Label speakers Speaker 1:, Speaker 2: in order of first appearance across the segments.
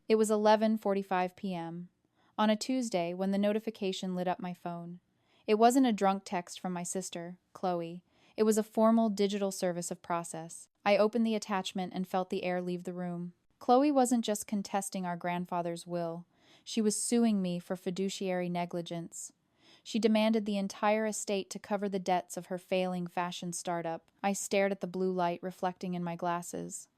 Speaker 1: It was 11:45 p.m. on a Tuesday when the notification lit up my phone. It wasn't a drunk text from my sister, Chloe. It was a formal digital service of process. I opened the attachment and felt the air leave the room. Chloe wasn't just contesting our grandfather's will. She was suing me for fiduciary negligence. She demanded the entire estate to cover the debts of her failing fashion startup. I stared at the blue light reflecting in my glasses.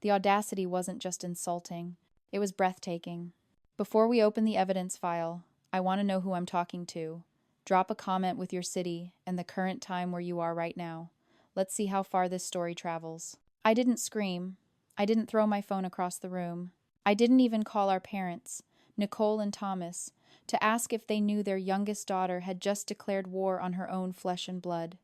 Speaker 1: The audacity wasn't just insulting. It was breathtaking. Before we open the evidence file, I want to know who I'm talking to. Drop a comment with your city and the current time where you are right now. Let's see how far this story travels. I didn't scream. I didn't throw my phone across the room. I didn't even call our parents, Nicole and Thomas, to ask if they knew their youngest daughter had just declared war on her own flesh and blood.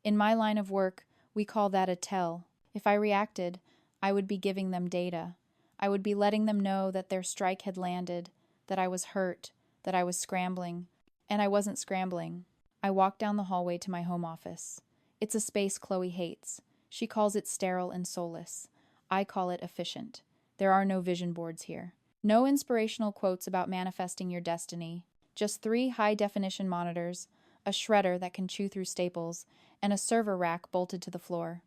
Speaker 1: In my line of work, we call that a tell. If I reacted, I would be giving them data. I would be letting them know that their strike had landed, that I was hurt, that I was scrambling. And I wasn't scrambling. I walked down the hallway to my home office. It's a space Chloe hates. She calls it sterile and soulless. I call it efficient. There are no vision boards here. No inspirational quotes about manifesting your destiny. Just 3 high-definition monitors, a shredder that can chew through staples, and a server rack bolted to the floor.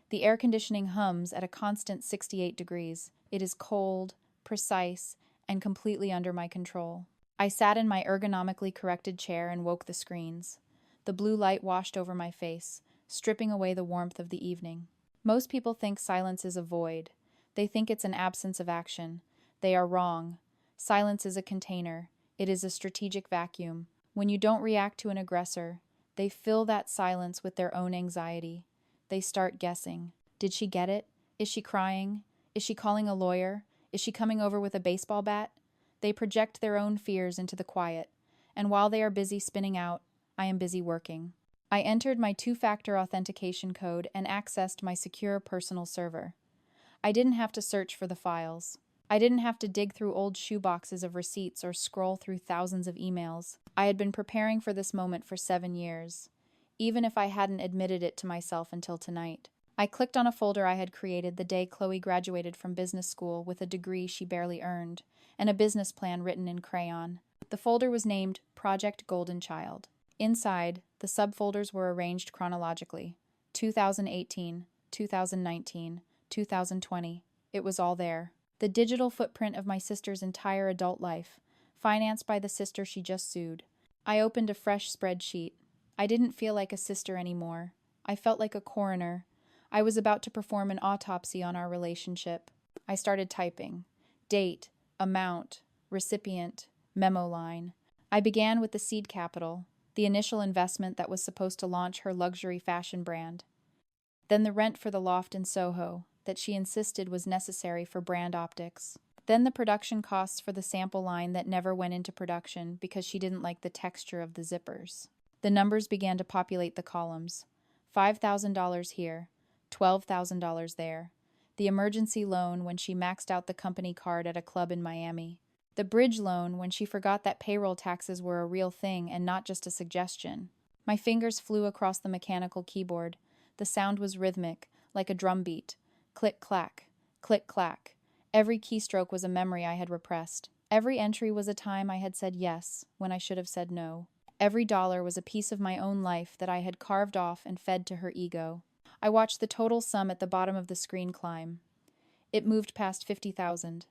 Speaker 1: The air conditioning hums at a constant 68 degrees. It is cold, precise, and completely under my control. I sat in my ergonomically corrected chair and woke the screens. The blue light washed over my face, stripping away the warmth of the evening. Most people think silence is a void. They think it's an absence of action. They are wrong. Silence is a container. It is a strategic vacuum. When you don't react to an aggressor, they fill that silence with their own anxiety. They start guessing. Did she get it? Is she crying? Is she calling a lawyer? Is she coming over with a baseball bat? They project their own fears into the quiet, and while they are busy spinning out, I am busy working. I entered my 2-factor authentication code and accessed my secure personal server. I didn't have to search for the files. I didn't have to dig through old shoeboxes of receipts or scroll through thousands of emails. I had been preparing for this moment for 7 years, even if I hadn't admitted it to myself until tonight. I clicked on a folder I had created the day Chloe graduated from business school with a degree she barely earned, and a business plan written in crayon. The folder was named Project Golden Child. Inside, the subfolders were arranged chronologically. 2018, 2019, 2020. It was all there. The digital footprint of my sister's entire adult life, financed by the sister she just sued. I opened a fresh spreadsheet. I didn't feel like a sister anymore. I felt like a coroner. I was about to perform an autopsy on our relationship. I started typing. Date, amount, recipient, memo line. I began with the seed capital, the initial investment that was supposed to launch her luxury fashion brand. Then the rent for the loft in Soho, that she insisted was necessary for brand optics. Then the production costs for the sample line that never went into production because she didn't like the texture of the zippers. The numbers began to populate the columns. $5,000 here, $12,000 there. The emergency loan when she maxed out the company card at a club in Miami. The bridge loan when she forgot that payroll taxes were a real thing and not just a suggestion. My fingers flew across the mechanical keyboard. The sound was rhythmic, like a drum beat. Click-clack, click-clack. Every keystroke was a memory I had repressed. Every entry was a time I had said yes when I should have said no. Every dollar was a piece of my own life that I had carved off and fed to her ego. I watched the total sum at the bottom of the screen climb. It moved past 50,000,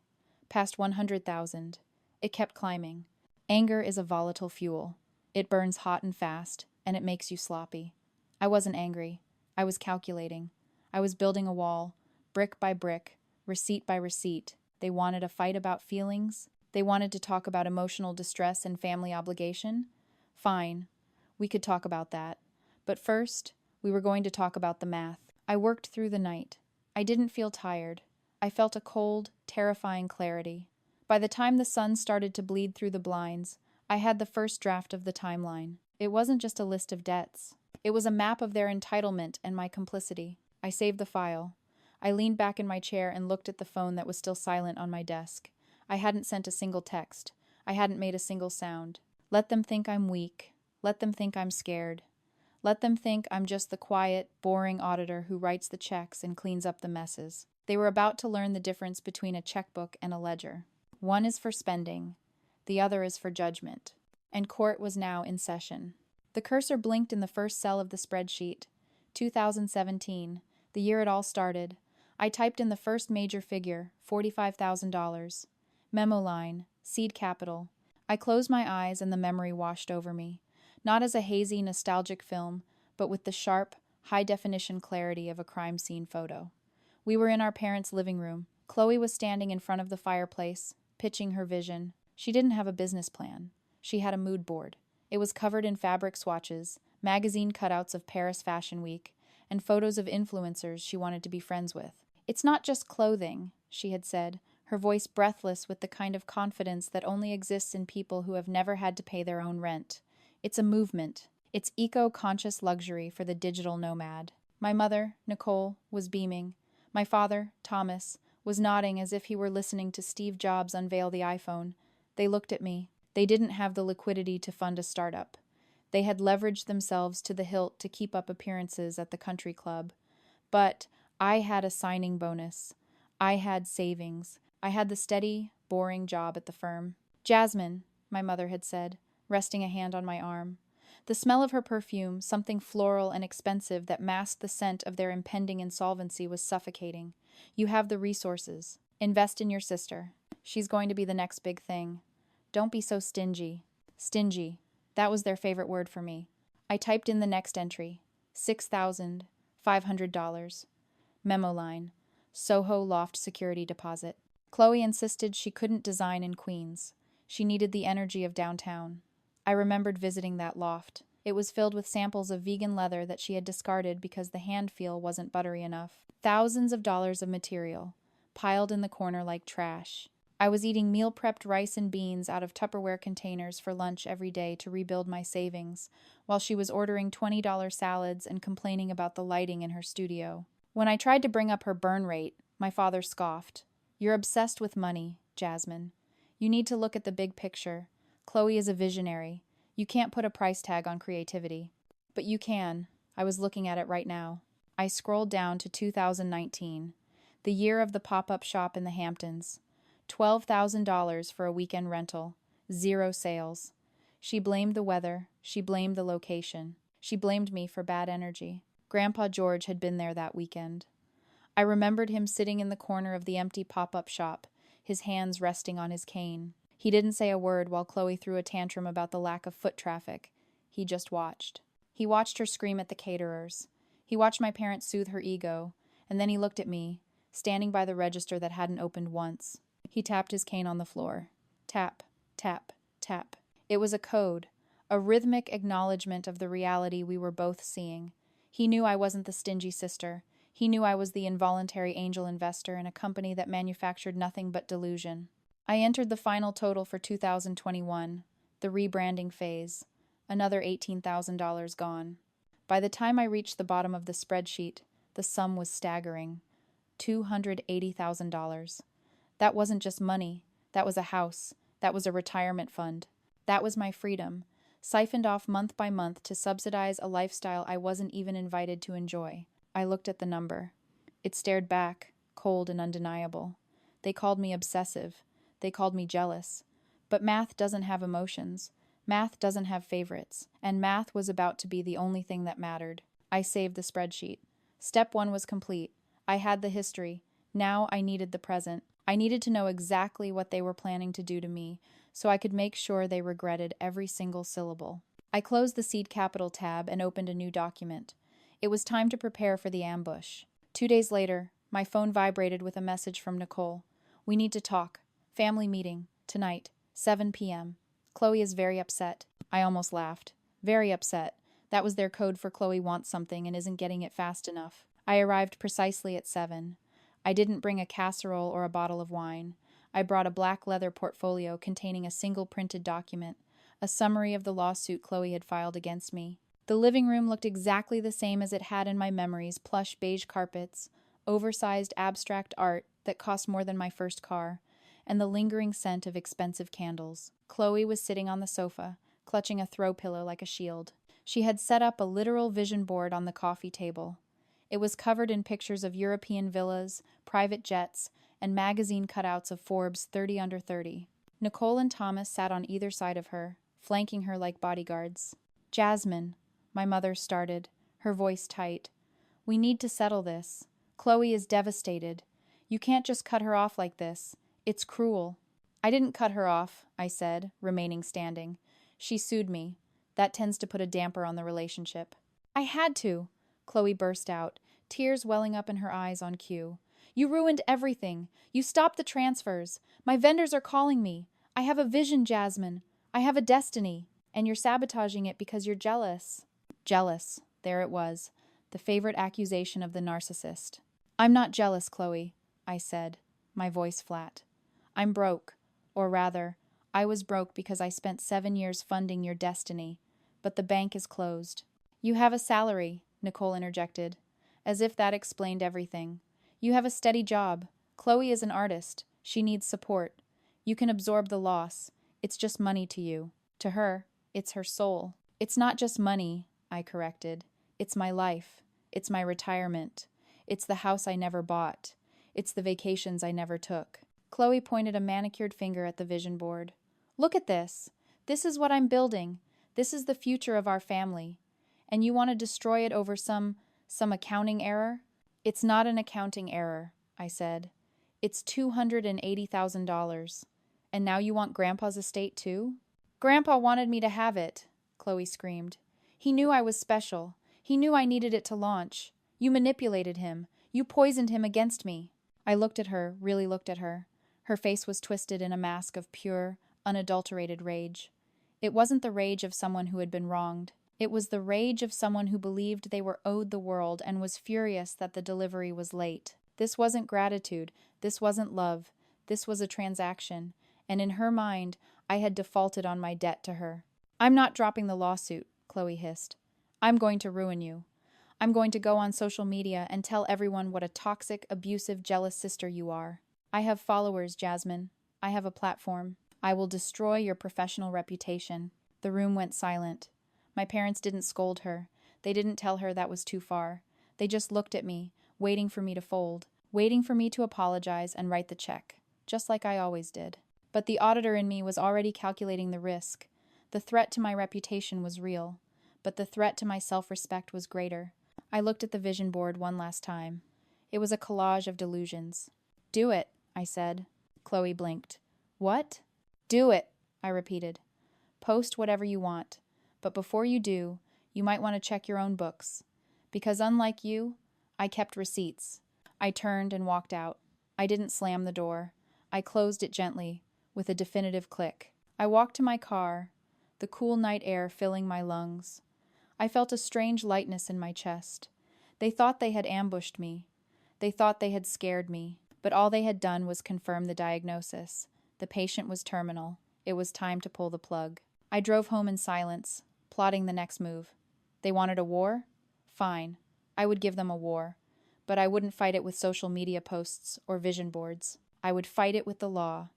Speaker 1: past 100,000. It kept climbing. Anger is a volatile fuel. It burns hot and fast, and it makes you sloppy. I wasn't angry. I was calculating. I was building a wall, brick by brick, receipt by receipt. They wanted a fight about feelings. They wanted to talk about emotional distress and family obligation. Fine, we could talk about that. But first, we were going to talk about the math. I worked through the night. I didn't feel tired. I felt a cold, terrifying clarity. By the time the sun started to bleed through the blinds, I had the first draft of the timeline. It wasn't just a list of debts. It was a map of their entitlement and my complicity. I saved the file. I leaned back in my chair and looked at the phone that was still silent on my desk. I hadn't sent a single text. I hadn't made a single sound. Let them think I'm weak. Let them think I'm scared. Let them think I'm just the quiet, boring auditor who writes the checks and cleans up the messes. They were about to learn the difference between a checkbook and a ledger. One is for spending, the other is for judgment. And court was now in session. The cursor blinked in the first cell of the spreadsheet. 2017, the year it all started. I typed in the first major figure, $45,000. Memo line, seed capital. I closed my eyes and the memory washed over me. Not as a hazy, nostalgic film, but with the sharp, high-definition clarity of a crime scene photo. We were in our parents' living room. Chloe was standing in front of the fireplace, pitching her vision. She didn't have a business plan. She had a mood board. It was covered in fabric swatches, magazine cutouts of Paris Fashion Week, and photos of influencers she wanted to be friends with. "It's not just clothing," she had said, her voice breathless with the kind of confidence that only exists in people who have never had to pay their own rent. "It's a movement. It's eco-conscious luxury for the digital nomad." My mother, Nicole, was beaming. My father, Thomas, was nodding as if he were listening to Steve Jobs unveil the iPhone. They looked at me. They didn't have the liquidity to fund a startup. They had leveraged themselves to the hilt to keep up appearances at the country club. But I had a signing bonus. I had savings. I had the steady, boring job at the firm. "Jasmine," my mother had said, resting a hand on my arm. The smell of her perfume, something floral and expensive that masked the scent of their impending insolvency, was suffocating. "You have the resources. Invest in your sister. She's going to be the next big thing. Don't be so stingy." Stingy. That was their favorite word for me. I typed in the next entry. $6,500. Memo line. Soho Loft Security Deposit. Chloe insisted she couldn't design in Queens. She needed the energy of downtown. I remembered visiting that loft. It was filled with samples of vegan leather that she had discarded because the hand feel wasn't buttery enough. Thousands of dollars of material, piled in the corner like trash. I was eating meal-prepped rice and beans out of Tupperware containers for lunch every day to rebuild my savings, while she was ordering $20 salads and complaining about the lighting in her studio. When I tried to bring up her burn rate, my father scoffed. "You're obsessed with money, Jasmine. You need to look at the big picture. Chloe is a visionary. You can't put a price tag on creativity." "But you can." I was looking at it right now. I scrolled down to 2019, the year of the pop-up shop in the Hamptons. $12,000 for a weekend rental. 0 sales. She blamed the weather. She blamed the location. She blamed me for bad energy. Grandpa George had been there that weekend. I remembered him sitting in the corner of the empty pop-up shop, his hands resting on his cane. He didn't say a word while Chloe threw a tantrum about the lack of foot traffic. He just watched. He watched her scream at the caterers. He watched my parents soothe her ego, and then he looked at me, standing by the register that hadn't opened once. He tapped his cane on the floor. Tap, tap, tap. It was a code, a rhythmic acknowledgement of the reality we were both seeing. He knew I wasn't the stingy sister. He knew I was the involuntary angel investor in a company that manufactured nothing but delusion. I entered the final total for 2021, the rebranding phase. Another $18,000 gone. By the time I reached the bottom of the spreadsheet, the sum was staggering. $280,000. That wasn't just money. That was a house. That was a retirement fund. That was my freedom, siphoned off month by month to subsidize a lifestyle I wasn't even invited to enjoy. I looked at the number. It stared back, cold and undeniable. They called me obsessive. They called me jealous. But math doesn't have emotions. Math doesn't have favorites. And math was about to be the only thing that mattered. I saved the spreadsheet. Step 1 was complete. I had the history. Now I needed the present. I needed to know exactly what they were planning to do to me, so I could make sure they regretted every single syllable. I closed the Seed Capital tab and opened a new document. It was time to prepare for the ambush. 2 days later, my phone vibrated with a message from Nicole. "We need to talk. Family meeting. Tonight. 7 p.m. Chloe is very upset." I almost laughed. Very upset. That was their code for Chloe wants something and isn't getting it fast enough. I arrived precisely at 7. I didn't bring a casserole or a bottle of wine. I brought a black leather portfolio containing a single printed document, a summary of the lawsuit Chloe had filed against me. The living room looked exactly the same as it had in my memories: plush beige carpets, oversized abstract art that cost more than my first car, and the lingering scent of expensive candles. Chloe was sitting on the sofa, clutching a throw pillow like a shield. She had set up a literal vision board on the coffee table. It was covered in pictures of European villas, private jets, and magazine cutouts of Forbes 30 under 30. Nicole and Thomas sat on either side of her, flanking her like bodyguards. "Jasmine," my mother started, her voice tight. "We need to settle this. Chloe is devastated. You can't just cut her off like this. It's cruel." "I didn't cut her off," I said, remaining standing. "She sued me. That tends to put a damper on the relationship." "I had to," Chloe burst out, tears welling up in her eyes on cue. "You ruined everything. You stopped the transfers. My vendors are calling me. I have a vision, Jasmine. I have a destiny. And you're sabotaging it because you're jealous." Jealous. There it was. The favorite accusation of the narcissist. "I'm not jealous, Chloe," I said, my voice flat. "I'm broke. Or rather, I was broke because I spent 7 years funding your destiny. But the bank is closed." "You have a salary," Nicole interjected, as if that explained everything. "You have a steady job. Chloe is an artist. She needs support. You can absorb the loss. It's just money to you. To her, it's her soul." "It's not just money," I corrected. "It's my life. It's my retirement. It's the house I never bought. It's the vacations I never took." Chloe pointed a manicured finger at the vision board. "Look at this. This is what I'm building. This is the future of our family. And you want to destroy it over some accounting error?" "It's not an accounting error," I said. "It's $280,000. And now you want Grandpa's estate too?" "Grandpa wanted me to have it," Chloe screamed. "He knew I was special. He knew I needed it to launch. You manipulated him. You poisoned him against me." I looked at her, really looked at her. Her face was twisted in a mask of pure, unadulterated rage. It wasn't the rage of someone who had been wronged. It was the rage of someone who believed they were owed the world and was furious that the delivery was late. This wasn't gratitude. This wasn't love. This was a transaction. And in her mind, I had defaulted on my debt to her. "I'm not dropping the lawsuit," Chloe hissed. "I'm going to ruin you. I'm going to go on social media and tell everyone what a toxic, abusive, jealous sister you are. I have followers, Jasmine. I have a platform. I will destroy your professional reputation." The room went silent. My parents didn't scold her. They didn't tell her that was too far. They just looked at me, waiting for me to fold, waiting for me to apologize and write the check, just like I always did. But the auditor in me was already calculating the risk. The threat to my reputation was real, but the threat to my self-respect was greater. I looked at the vision board one last time. It was a collage of delusions. "Do it," I said. Chloe blinked. "What?" "Do it," I repeated. "Post whatever you want. But before you do, you might want to check your own books. Because unlike you, I kept receipts." I turned and walked out. I didn't slam the door. I closed it gently, with a definitive click. I walked to my car, the cool night air filling my lungs. I felt a strange lightness in my chest. They thought they had ambushed me. They thought they had scared me. But all they had done was confirm the diagnosis. The patient was terminal. It was time to pull the plug. I drove home in silence, plotting the next move. They wanted a war? Fine. I would give them a war. But I wouldn't fight it with social media posts or vision boards. I would fight it with the law.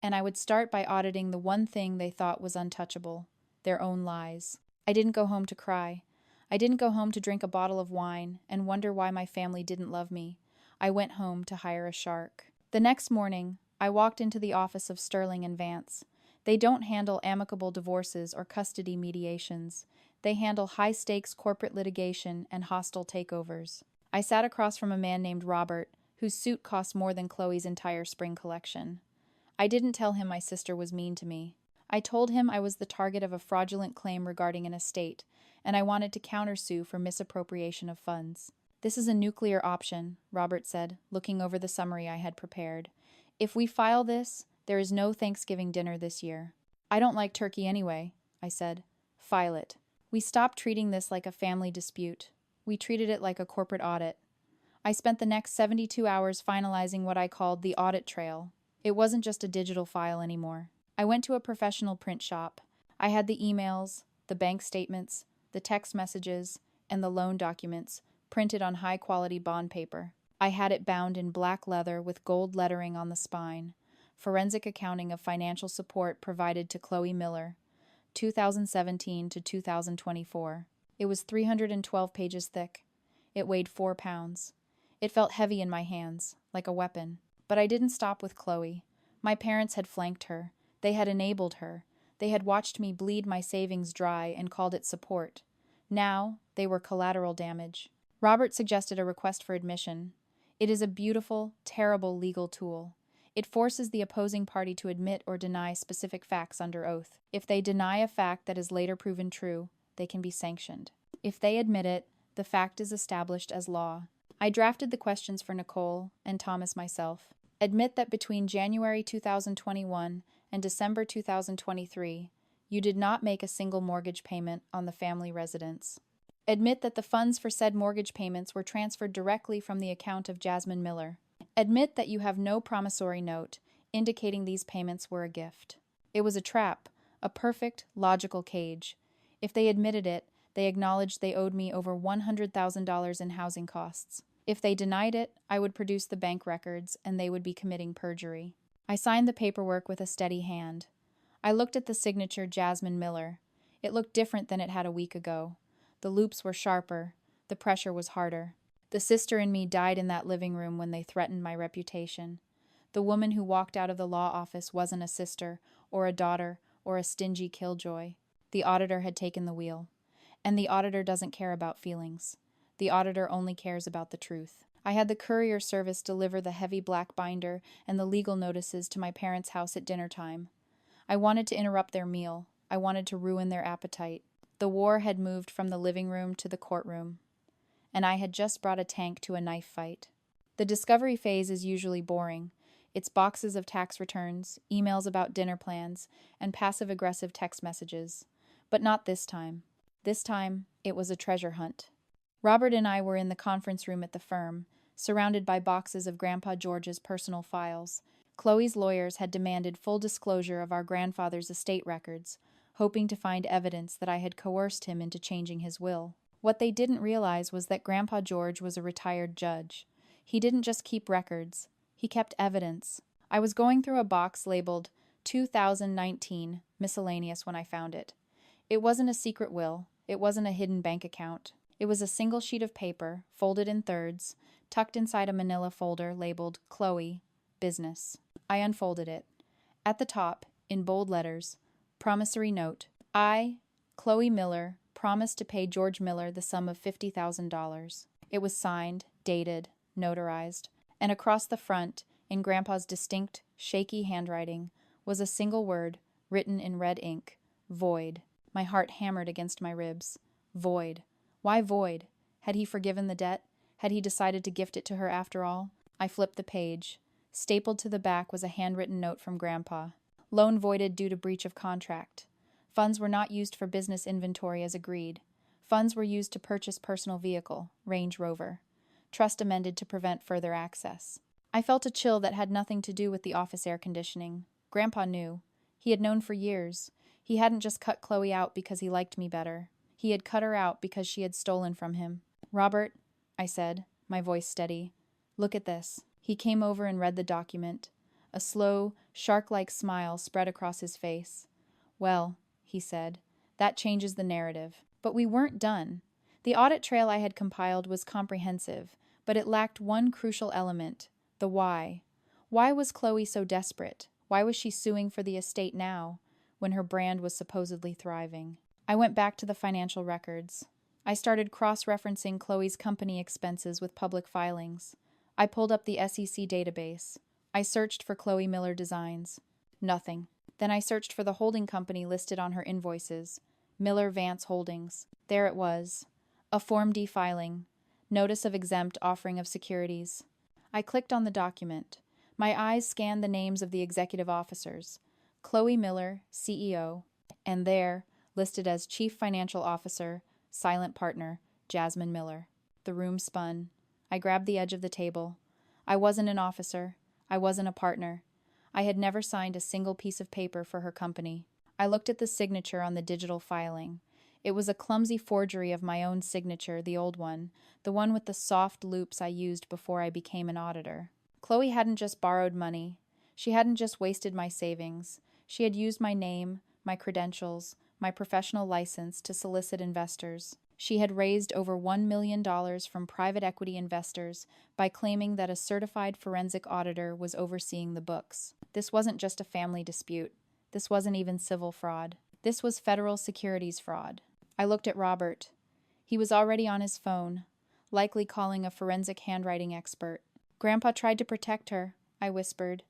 Speaker 1: And I would start by auditing the one thing they thought was untouchable, their own lies. I didn't go home to cry. I didn't go home to drink a bottle of wine and wonder why my family didn't love me. I went home to hire a shark. The next morning, I walked into the office of Sterling and Vance. They don't handle amicable divorces or custody mediations. They handle high-stakes corporate litigation and hostile takeovers. I sat across from a man named Robert, whose suit cost more than Chloe's entire spring collection. I didn't tell him my sister was mean to me. I told him I was the target of a fraudulent claim regarding an estate, and I wanted to countersue for misappropriation of funds. "This is a nuclear option," Robert said, looking over the summary I had prepared. "If we file this, there is no Thanksgiving dinner this year." "I don't like turkey anyway," I said. "File it." We stopped treating this like a family dispute. We treated it like a corporate audit. I spent the next 72 hours finalizing what I called the audit trail. It wasn't just a digital file anymore. I went to a professional print shop. I had the emails, the bank statements, the text messages, and the loan documents printed on high-quality bond paper. I had it bound in black leather with gold lettering on the spine. Forensic accounting of financial support provided to Chloe Miller, 2017 to 2024. It was 312 pages thick. It weighed 4 pounds. It felt heavy in my hands, like a weapon. But I didn't stop with Chloe. My parents had flanked her. They had enabled her. They had watched me bleed my savings dry and called it support. Now, they were collateral damage. Robert suggested a request for admission. It is a beautiful, terrible legal tool. It forces the opposing party to admit or deny specific facts under oath. If they deny a fact that is later proven true, they can be sanctioned. If they admit it, the fact is established as law. I drafted the questions for Nicole and Thomas myself. Admit that between January 2021 and December 2023, you did not make a single mortgage payment on the family residence. Admit that the funds for said mortgage payments were transferred directly from the account of Jasmine Miller. Admit that you have no promissory note indicating these payments were a gift. It was a trap, a perfect, logical cage. If they admitted it, they acknowledged they owed me over $100,000 in housing costs. If they denied it, I would produce the bank records, and they would be committing perjury. I signed the paperwork with a steady hand. I looked at the signature Jasmine Miller. It looked different than it had a week ago. The loops were sharper. The pressure was harder. The sister in me died in that living room when they threatened my reputation. The woman who walked out of the law office wasn't a sister, or a daughter, or a stingy killjoy. The auditor had taken the wheel. And the auditor doesn't care about feelings. The auditor only cares about the truth. I had the courier service deliver the heavy black binder and the legal notices to my parents' house at dinner time. I wanted to interrupt their meal. I wanted to ruin their appetite. The war had moved from the living room to the courtroom, and I had just brought a tank to a knife fight. The discovery phase is usually boring. It's boxes of tax returns, emails about dinner plans, and passive-aggressive text messages. But not this time. This time, it was a treasure hunt. Robert and I were in the conference room at the firm, surrounded by boxes of Grandpa George's personal files. Chloe's lawyers had demanded full disclosure of our grandfather's estate records, hoping to find evidence that I had coerced him into changing his will. What they didn't realize was that Grandpa George was a retired judge. He didn't just keep records. He kept evidence. I was going through a box labeled 2019 miscellaneous when I found it. It wasn't a secret will. It wasn't a hidden bank account. It was a single sheet of paper, folded in thirds, tucked inside a manila folder labeled Chloe, Business. I unfolded it. At the top, in bold letters, promissory note. I, Chloe Miller, promised to pay George Miller the sum of $50,000. It was signed, dated, notarized, and across the front, in Grandpa's distinct, shaky handwriting, was a single word, written in red ink, void. My heart hammered against my ribs. Void. Why void? Had he forgiven the debt? Had he decided to gift it to her after all? I flipped the page. Stapled to the back was a handwritten note from Grandpa. Loan voided due to breach of contract. Funds were not used for business inventory as agreed. Funds were used to purchase personal vehicle, Range Rover. Trust amended to prevent further access. I felt a chill that had nothing to do with the office air conditioning. Grandpa knew. He had known for years. He hadn't just cut Chloe out because he liked me better. He had cut her out because she had stolen from him. Robert, I said, my voice steady, look at this. He came over and read the document. A slow, shark-like smile spread across his face. Well, he said, that changes the narrative. But we weren't done. The audit trail I had compiled was comprehensive, but it lacked one crucial element, the why. Why was Chloe so desperate? Why was she suing for the estate now, when her brand was supposedly thriving? I went back to the financial records. I started cross-referencing Chloe's company expenses with public filings. I pulled up the SEC database. I searched for Chloe Miller Designs. Nothing. Then I searched for the holding company listed on her invoices, Miller Vance Holdings. There it was. A Form D filing. Notice of exempt offering of securities. I clicked on the document. My eyes scanned the names of the executive officers. Chloe Miller, CEO, and there, listed as Chief Financial Officer, Silent Partner, Jasmine Miller. The room spun. I grabbed the edge of the table. I wasn't an officer. I wasn't a partner. I had never signed a single piece of paper for her company. I looked at the signature on the digital filing. It was a clumsy forgery of my own signature, the old one, the one with the soft loops I used before I became an auditor. Chloe hadn't just borrowed money. She hadn't just wasted my savings. She had used my name, my credentials, my professional license to solicit investors. She had raised over $1 million from private equity investors by claiming that a certified forensic auditor was overseeing the books. This wasn't just a family dispute. This wasn't even civil fraud. This was federal securities fraud. I looked at Robert. He was already on his phone, likely calling a forensic handwriting expert. "Grandpa tried to protect her," I whispered.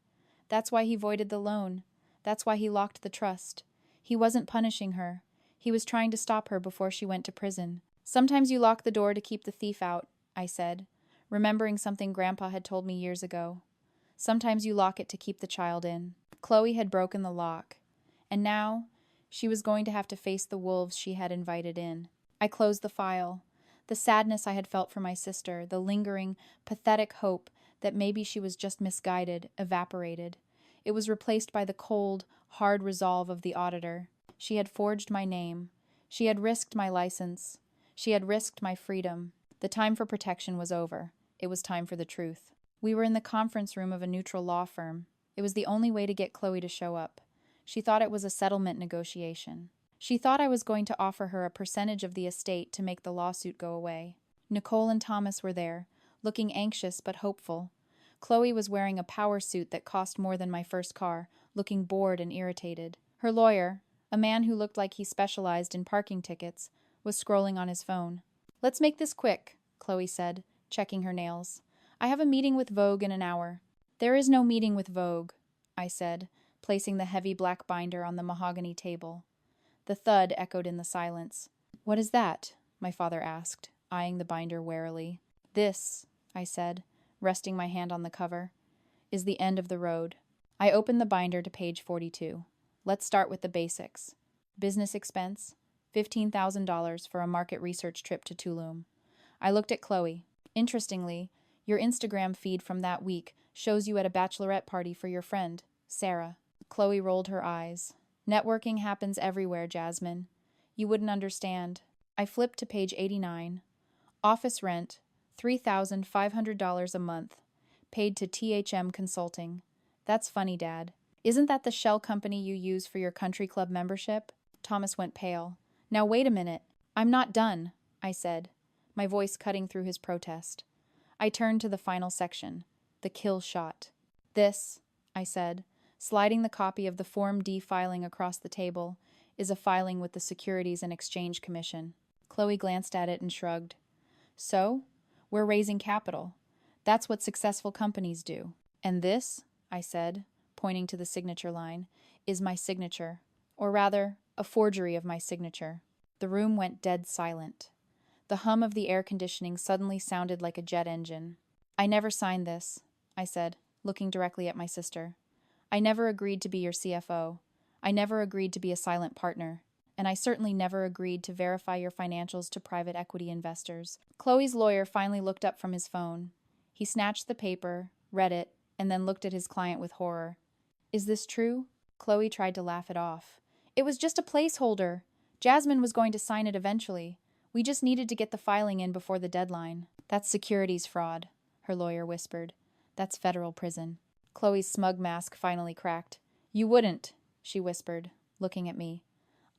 Speaker 1: "That's why he voided the loan. That's why he locked the trust. He wasn't punishing her. He was trying to stop her before she went to prison." "Sometimes you lock the door to keep the thief out," I said, remembering something Grandpa had told me years ago. "Sometimes you lock it to keep the child in." Chloe had broken the lock, and now she was going to have to face the wolves she had invited in. I closed the file. The sadness I had felt for my sister, the lingering, pathetic hope that maybe she was just misguided, evaporated. It was replaced by the cold, hard resolve of the auditor. She had forged my name. She had risked my license. She had risked my freedom. The time for protection was over. It was time for the truth. We were in the conference room of a neutral law firm. It was the only way to get Chloe to show up. She thought it was a settlement negotiation. She thought I was going to offer her a percentage of the estate to make the lawsuit go away. Nicole and Thomas were there, looking anxious but hopeful. Chloe was wearing a power suit that cost more than my first car, looking bored and irritated. Her lawyer, a man who looked like he specialized in parking tickets, was scrolling on his phone. "Let's make this quick," Chloe said, checking her nails. "I have a meeting with Vogue in an hour." "There is no meeting with Vogue," I said, placing the heavy black binder on the mahogany table. The thud echoed in the silence. "What is that?" my father asked, eyeing the binder warily. "This," I said, resting my hand on the cover, "is the end of the road." I opened the binder to page 42. Let's start with the basics. Business expense, $15,000 for a market research trip to Tulum. I looked at Chloe. "Interestingly, your Instagram feed from that week shows you at a bachelorette party for your friend, Sarah." Chloe rolled her eyes. "Networking happens everywhere, Jasmine. You wouldn't understand." I flipped to page 89. Office rent, $3,500 a month. Paid to THM Consulting. "That's funny, Dad. Isn't that the shell company you use for your country club membership?" Thomas went pale. "Now wait a minute. I'm not done," I said, my voice cutting through his protest. I turned to the final section, the kill shot. "This," I said, sliding the copy of the Form D filing across the table, "is a filing with the Securities and Exchange Commission." Chloe glanced at it and shrugged. "So, we're raising capital. That's what successful companies do." "And this," I said, pointing to the signature line, "is my signature. Or rather, a forgery of my signature." The room went dead silent. The hum of the air conditioning suddenly sounded like a jet engine. "I never signed this," I said, looking directly at my sister. "I never agreed to be your CFO. I never agreed to be a silent partner. And I certainly never agreed to verify your financials to private equity investors." Chloe's lawyer finally looked up from his phone. He snatched the paper, read it, and then looked at his client with horror. "Is this true?" Chloe tried to laugh it off. "It was just a placeholder. Jasmine was going to sign it eventually. We just needed to get the filing in before the deadline." "That's securities fraud," her lawyer whispered. "That's federal prison." Chloe's smug mask finally cracked. "You wouldn't," she whispered, looking at me.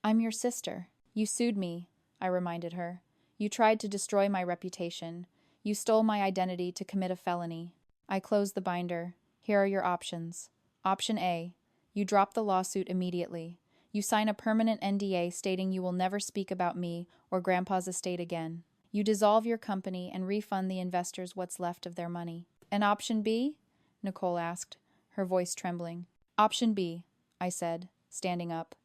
Speaker 1: "I'm your sister. You sued me," I reminded her. "You tried to destroy my reputation. You stole my identity to commit a felony." I closed the binder. "Here are your options. Option A. You drop the lawsuit immediately. You sign a permanent NDA stating you will never speak about me or Grandpa's estate again. You dissolve your company and refund the investors what's left of their money." "And option B?" Nicole asked, her voice trembling. "Option B," I said, standing up.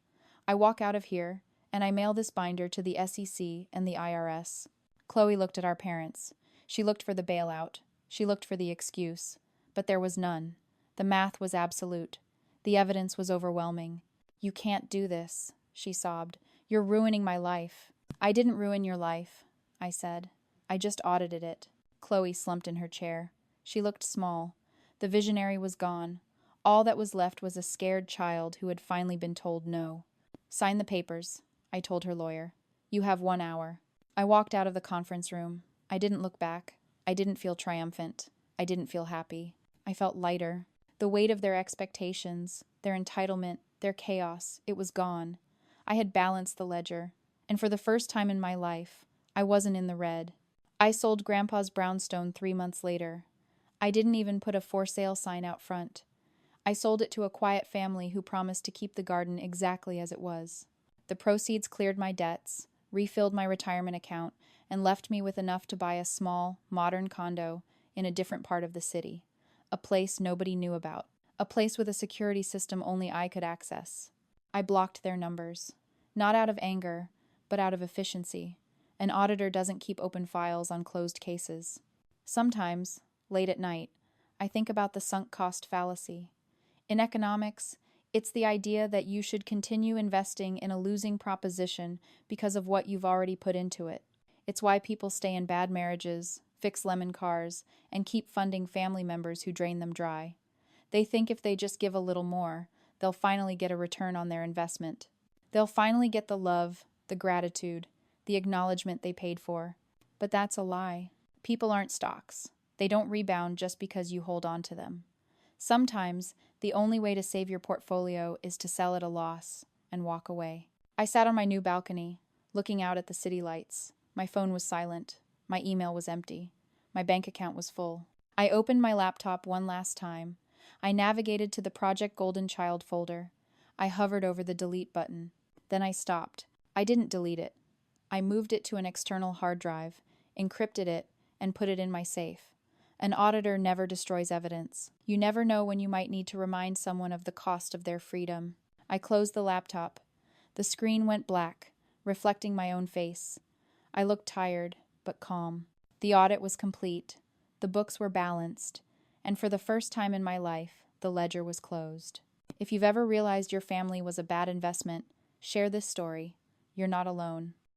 Speaker 1: "I walk out of here, and I mail this binder to the SEC and the IRS." Chloe looked at our parents. She looked for the bailout. She looked for the excuse. But there was none. The math was absolute. The evidence was overwhelming. "You can't do this," she sobbed. "You're ruining my life." "I didn't ruin your life," I said. "I just audited it." Chloe slumped in her chair. She looked small. The visionary was gone. All that was left was a scared child who had finally been told no. "Sign the papers," I told her lawyer. "You have 1 hour." I walked out of the conference room. I didn't look back. I didn't feel triumphant. I didn't feel happy. I felt lighter. The weight of their expectations, their entitlement, their chaos, it was gone. I had balanced the ledger, and for the first time in my life, I wasn't in the red. I sold Grandpa's brownstone 3 months later. I didn't even put a for sale sign out front. I sold it to a quiet family who promised to keep the garden exactly as it was. The proceeds cleared my debts, refilled my retirement account, and left me with enough to buy a small, modern condo in a different part of the city. A place nobody knew about. A place with a security system only I could access. I blocked their numbers. Not out of anger, but out of efficiency. An auditor doesn't keep open files on closed cases. Sometimes, late at night, I think about the sunk cost fallacy. In economics, it's the idea that you should continue investing in a losing proposition because of what you've already put into it. It's why people stay in bad marriages, fix lemon cars, and keep funding family members who drain them dry. They think if they just give a little more, they'll finally get a return on their investment. They'll finally get the love, the gratitude, the acknowledgement they paid for. But that's a lie. People aren't stocks. They don't rebound just because you hold on to them. Sometimes, the only way to save your portfolio is to sell at a loss and walk away. I sat on my new balcony, looking out at the city lights. My phone was silent. My email was empty. My bank account was full. I opened my laptop one last time. I navigated to the Project Golden Child folder. I hovered over the delete button. Then I stopped. I didn't delete it. I moved it to an external hard drive, encrypted it, and put it in my safe. An auditor never destroys evidence. You never know when you might need to remind someone of the cost of their freedom. I closed the laptop. The screen went black, reflecting my own face. I looked tired, but calm. The audit was complete. The books were balanced. And for the first time in my life, the ledger was closed. If you've ever realized your family was a bad investment, share this story. You're not alone.